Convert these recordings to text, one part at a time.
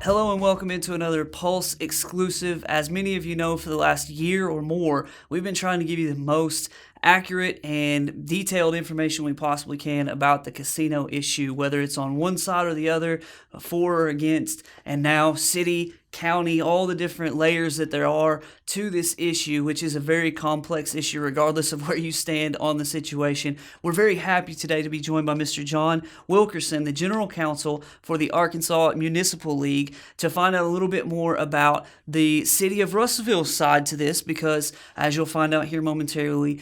Hello and welcome into another Pulse exclusive. As many of you know, for the last year or more, we've been trying to give you the most accurate and detailed information we possibly can about the casino issue, whether it's on one side or the other, for or against, and now city, county, all the different layers that there are to this issue, which is a very complex issue regardless of where you stand on the situation. We're very happy today to be joined by Mr. John Wilkerson, the General Counsel for the Arkansas Municipal League, to find out a little bit more about the City of Russellville side to this, because as you'll find out here momentarily,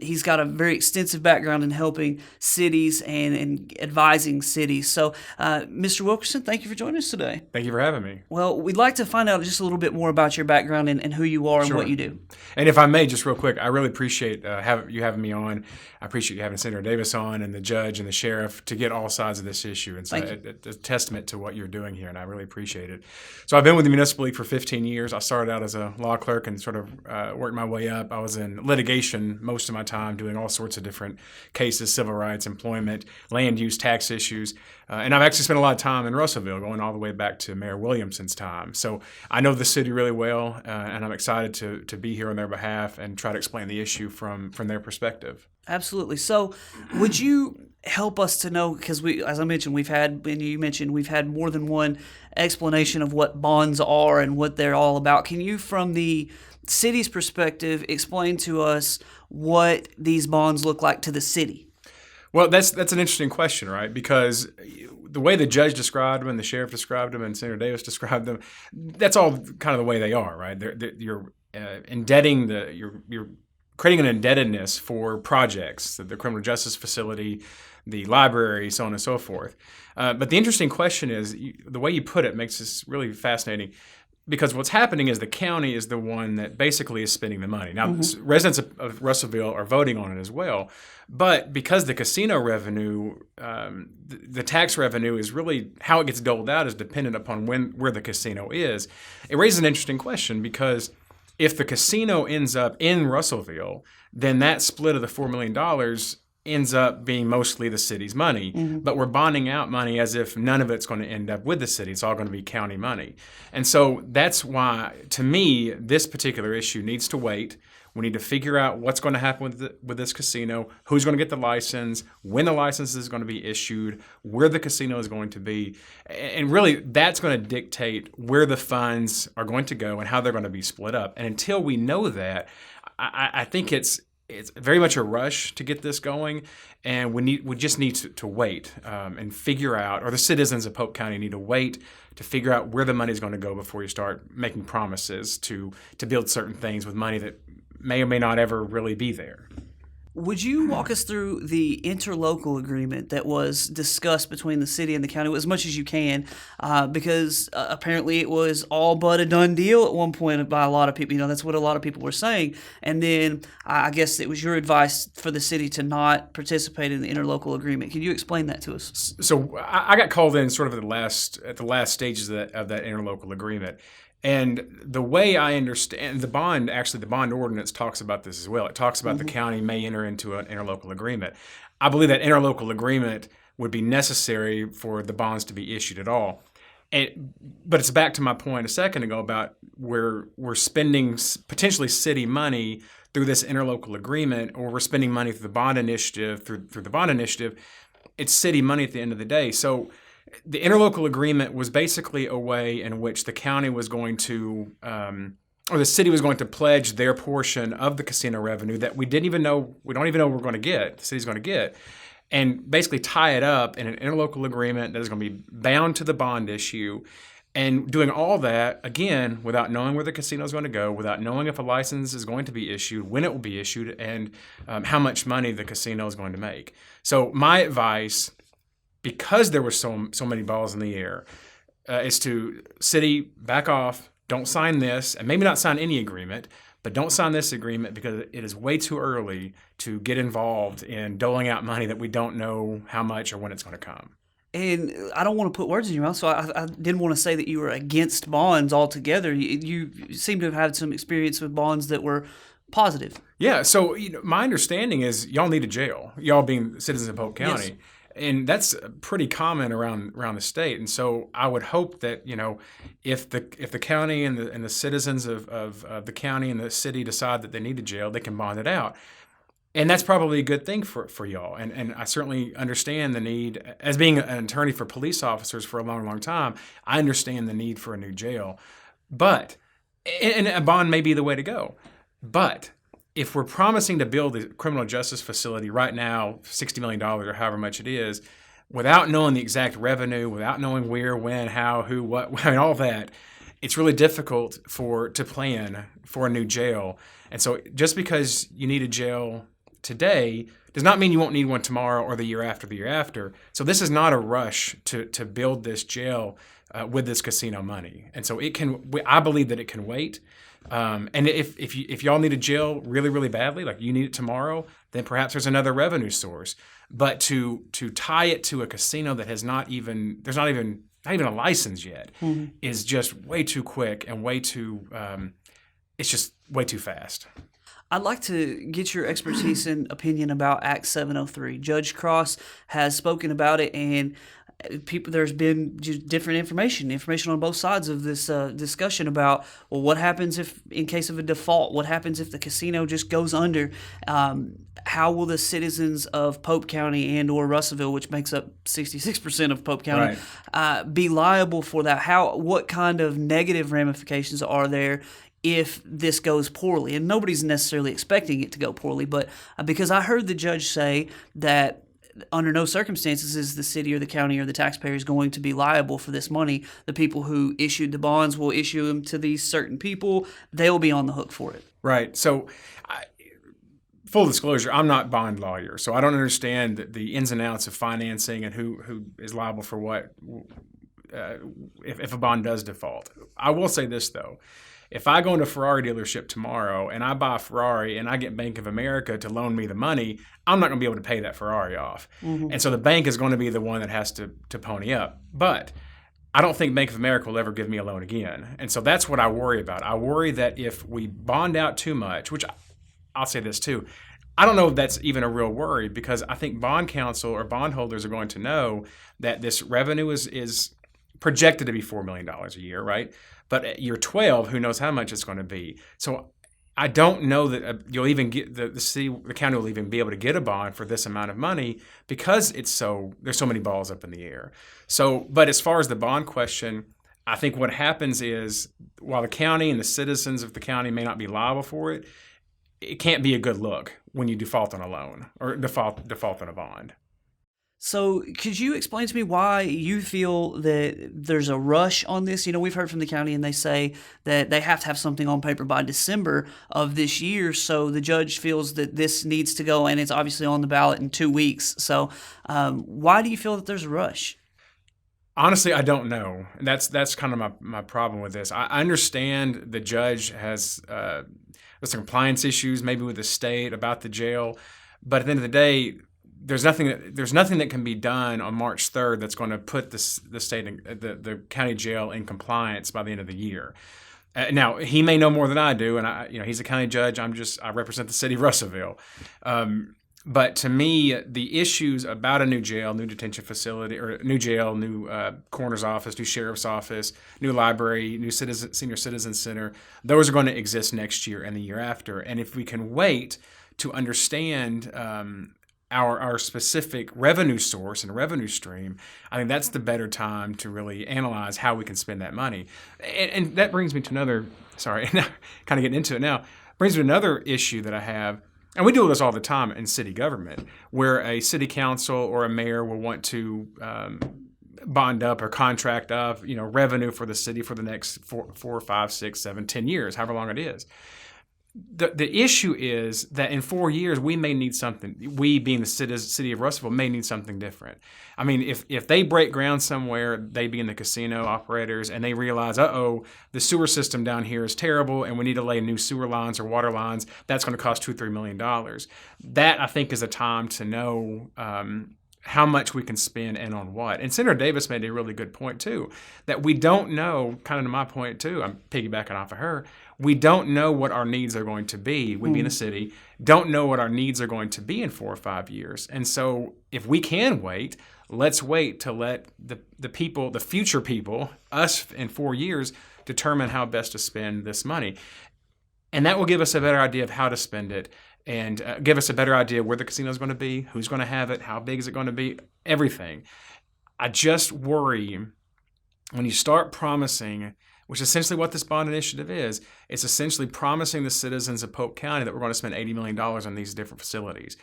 he's got a very extensive background in helping cities and advising cities. So, Mr. Wilkerson, thank you for joining us today. Thank you for having me. Well, we'd like to find out just a little bit more about your background and who you are and what you do. And if I may, just real quick, I really appreciate you having me on. I appreciate you having Senator Davis on and the judge and the sheriff to get all sides of this issue. And so it's a testament to what you're doing here, and I really appreciate it. So I've been with the Municipal League for 15 years. I started out as a law clerk and sort of worked my way up. I was in litigation most of my time, doing all sorts of different cases, civil rights, employment, land use, tax issues. And I've actually spent a lot of time in Russellville, going all the way back to Mayor Williamson's time. So I know the city really well, and I'm excited to be here on their behalf and try to explain the issue from their perspective. Absolutely. So would you help us to know, because as I mentioned, we've had more than one explanation of what bonds are and what they're all about. Can you, from the city's perspective, explain to us what these bonds look like to the city? Well, that's an interesting question, right? Because the way the judge described them and the sheriff described them and Senator Davis described them, that's all kind of the way they are, right? You're creating an indebtedness for projects, the criminal justice facility, the library, so on and so forth. But the interesting question is, the way you put it makes this really fascinating, because what's happening is the county is the one that basically is spending the money. Now, residents of Russellville are voting on it as well, but because the casino revenue, the tax revenue is really how it gets doled out is dependent upon where the casino is. It raises an interesting question, because if the casino ends up in Russellville, then that split of the $4 million ends up being mostly the city's money, but we're bonding out money as if none of it's going to end up with the city. It's all going to be county money. And so that's why, to me, this particular issue needs to wait. We need to figure out what's going to happen with this casino, who's going to get the license, when the license is going to be issued, where the casino is going to be. And really, that's going to dictate where the funds are going to go and how they're going to be split up. And until we know that, I think it's very much a rush to get this going, and we just need to wait and figure out, or the citizens of Polk County need to wait to figure out where the money is going to go before you start making promises to build certain things with money that may or may not ever really be there. Would you walk us through the interlocal agreement that was discussed between the city and the county as much as you can, because apparently it was all but a done deal at one point by a lot of people. That's what a lot of people were saying. And then I guess it was your advice for the city to not participate in the interlocal agreement. Can you explain that to us? So I got called in sort of at the last stages of that interlocal agreement. And the way I understand the bond ordinance talks about this as well. It talks about the county may enter into an interlocal agreement. I believe that interlocal agreement would be necessary for the bonds to be issued at all. But it's back to my point a second ago about where we're spending potentially city money through this interlocal agreement, or we're spending money through the bond initiative. Through the bond initiative, it's city money at the end of the day. So the interlocal agreement was basically a way in which the county was going to, or the city was going to pledge their portion of the casino revenue that we don't even know we're going to get, the city's going to get, and basically tie it up in an interlocal agreement that is going to be bound to the bond issue, and doing all that, again, without knowing where the casino is going to go, without knowing if a license is going to be issued, when it will be issued, and how much money the casino is going to make. So my advice, because there were so many balls in the air, is to city, back off, don't sign this, and maybe not sign any agreement, but don't sign this agreement because it is way too early to get involved in doling out money that we don't know how much or when it's going to come. And I don't want to put words in your mouth, so I didn't want to say that you were against bonds altogether. You seem to have had some experience with bonds that were positive. Yeah, so my understanding is y'all need a jail, y'all being citizens of Polk County. Yes. And that's pretty common around the state. And so I would hope that, if the county and the citizens of the county and the city decide that they need a jail, they can bond it out. And that's probably a good thing for y'all. And I certainly understand the need. As being an attorney for police officers for a long, long time, I understand the need for a new jail. But, and a bond may be the way to go. But if we're promising to build a criminal justice facility right now, $60 million or however much it is, without knowing the exact revenue, without knowing where, when, how, who, what, all that, it's really difficult to plan for a new jail. And so just because you need a jail today does not mean you won't need one tomorrow or the year after. So this is not a rush to build this jail with this casino money. And so I believe that it can wait. And if y'all need a jail really, really badly, like you need it tomorrow, then perhaps there's another revenue source. But to tie it to a casino that there's not even a license yet, is just way too quick and it's just way too fast. I'd like to get your expertise and opinion about Act 703. Judge Cross has spoken about it, and there's been different information on both sides of this discussion about, well, what happens in case of a default? What happens if the casino just goes under? How will the citizens of Pope County and or Russellville, which makes up 66% of Pope County, be liable for that? What kind of negative ramifications are there if this goes poorly? And nobody's necessarily expecting it to go poorly, but because I heard the judge say that under no circumstances is the city or the county or the taxpayers going to be liable for this money. The people who issued the bonds will issue them to these certain people. They'll be on the hook for it. Right. So full disclosure, I'm not bond lawyer, so I don't understand the ins and outs of financing and who is liable for what if a bond does default. I will say this, though. If I go into a Ferrari dealership tomorrow and I buy a Ferrari and I get Bank of America to loan me the money, I'm not going to be able to pay that Ferrari off. And so the bank is going to be the one that has to pony up. But I don't think Bank of America will ever give me a loan again. And so that's what I worry about. I worry that if we bond out too much, which I'll say this too, I don't know if that's even a real worry, because I think bond counsel or bondholders are going to know that this revenue is projected to be $4 million a year, right? But at year 12, who knows how much it's going to be. So I don't know that you'll even get the county will even be able to get a bond for this amount of money, because there's so many balls up in the air. So, but as far as the bond question, I think what happens is, while the county and the citizens of the county may not be liable for it, it can't be a good look when you default on a loan or default on a bond. So could you explain to me why you feel that there's a rush on this? We've heard from the county, and they say that they have to have something on paper by December of this year. So the judge feels that this needs to go, and it's obviously on the ballot in 2 weeks. So why do you feel that there's a rush? Honestly, I don't know. That's kind of my problem with this. I understand the judge has some compliance issues maybe with the state about the jail, but at the end of the day, there's nothing that can be done on March 3rd that's going to put the state, the county jail in compliance by the end of the year. Now, he may know more than I do, and he's a county judge. I represent the city of Russellville. But to me, the issues about a new jail, new detention facility, or new jail, new coroner's office, new sheriff's office, new library, new senior citizen center, those are going to exist next year and the year after. And if we can wait to understand our specific revenue source and revenue stream, I think that's the better time to really analyze how we can spend that money. And that brings me to another, kind of getting into it now, brings me to another issue that I have. And we do this all the time in city government, where a city council or a mayor will want to bond up or contract up, revenue for the city for the next 4, 5, 6, 7, 10 years, however long it is. The issue is that in 4 years, we may need something. We, being the city of Russellville, may need something different. I mean, if they break ground somewhere, they being the casino operators, and they realize, the sewer system down here is terrible, and we need to lay new sewer lines or water lines, that's going to cost $2-3 million. That, I think, is a time to know how much we can spend and on what. And Senator Davis made a really good point too, that we don't know, kind of to my point too, I'm piggybacking off of her, we don't know what our needs are going to be. We being a city, don't know what our needs are going to be in 4 or 5 years. And so if we can wait, let's wait to let the people, the future people, us in 4 years, determine how best to spend this money. And that will give us a better idea of how to spend it, and give us a better idea where the casino is going to be, who's going to have it, how big is it going to be, everything. I just worry when you start promising, which is essentially what this bond initiative is, it's essentially promising the citizens of Polk County that we're going to spend $80 million on these different facilities.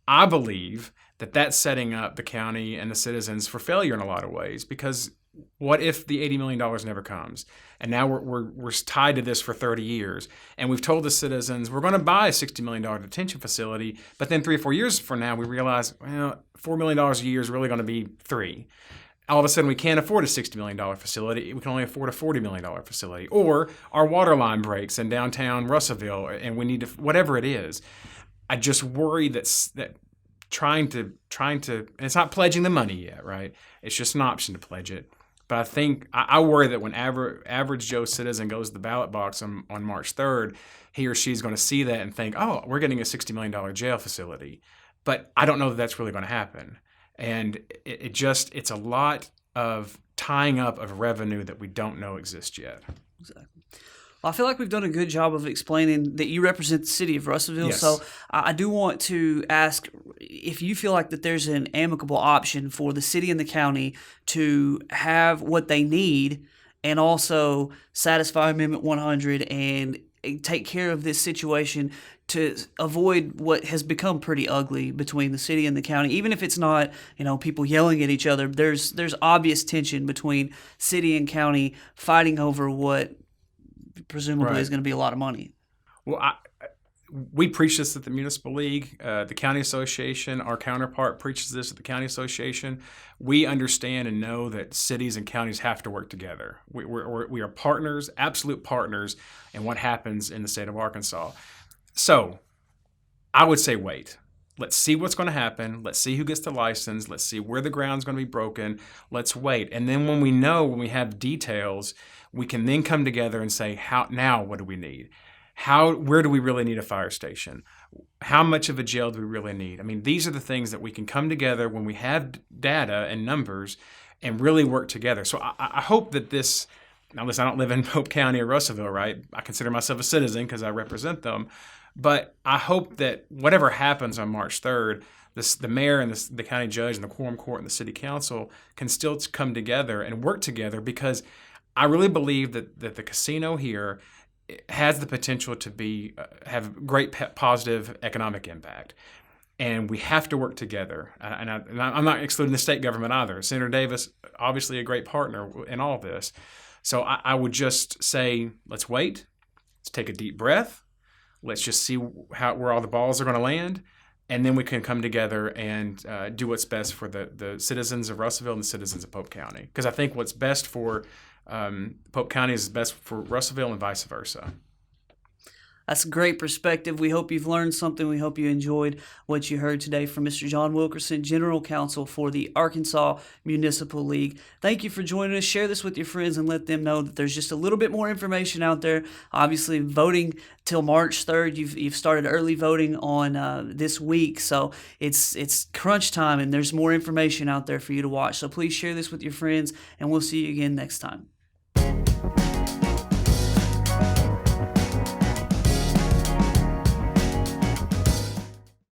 I believe that that's setting up the county and the citizens for failure in a lot of ways, because what if the $80 million never comes? And now we're tied to this for 30 years. And we've told the citizens we're going to buy a $60 million detention facility, but then 3 or 4 years from now, we realize, well, $4 million a year is really going to be $3 million. All of a sudden, we can't afford a $60 million facility. We can only afford a $40 million facility. Or our water line breaks in downtown Russellville, and we need to, whatever it is. I just worry that trying to, and it's not pledging the money yet, right? It's just an option to pledge it. But I think, I worry that when average Joe citizen goes to the ballot box on March 3rd, he or she's going to see that and think, oh, we're getting a $60 million jail facility. But I don't know that that's really going to happen. And it's a lot of tying up of revenue that we don't know exists yet. Exactly. Well, I feel like we've done a good job of explaining that you represent the city of Russellville. Yes. So I do want to ask if you feel like that there's an amicable option for the city and the county to have what they need and also satisfy Amendment 100 and take care of this situation to avoid what has become pretty ugly between the city and the county. Even if it's not, people yelling at each other, there's obvious tension between city and county fighting over what presumably is going to be a lot of money. Well, we preach this at the Municipal League. The County Association, our counterpart, preaches this at the County Association. We understand and know that cities and counties have to work together. We are partners, absolute partners, in what happens in the state of Arkansas. So I would say wait. Let's see what's going to happen. Let's see who gets the license. Let's see where the ground's going to be broken. Let's wait. And then when we have details, we can then come together and say, now what do we need? Where do we really need a fire station? How much of a jail do we really need? I mean, these are the things that we can come together when we have data and numbers and really work together. So I hope that this, now listen, I don't live in Pope County or Russellville, right? I consider myself a citizen because I represent them. But I hope that whatever happens on March 3rd, the mayor and the county judge and the quorum court and the city council can still come together and work together, because I really believe that the casino here has the potential to have great positive economic impact. And we have to work together. And I'm not excluding the state government either. Senator Davis, obviously a great partner in all this. So I would just say, let's wait. Let's take a deep breath. Let's just see where all the balls are going to land. And then we can come together and do what's best for the citizens of Russellville and the citizens of Pope County. Because I think what's best for Pope County is best for Russellville and vice versa. That's a great perspective. We hope you've learned something. We hope you enjoyed what you heard today from Mr. John Wilkerson, General Counsel for the Arkansas Municipal League. Thank you for joining us. Share this with your friends and let them know that there's just a little bit more information out there. Obviously, voting till March 3rd. You've started early voting on this week, so it's crunch time, and there's more information out there for you to watch. So please share this with your friends, and we'll see you again next time.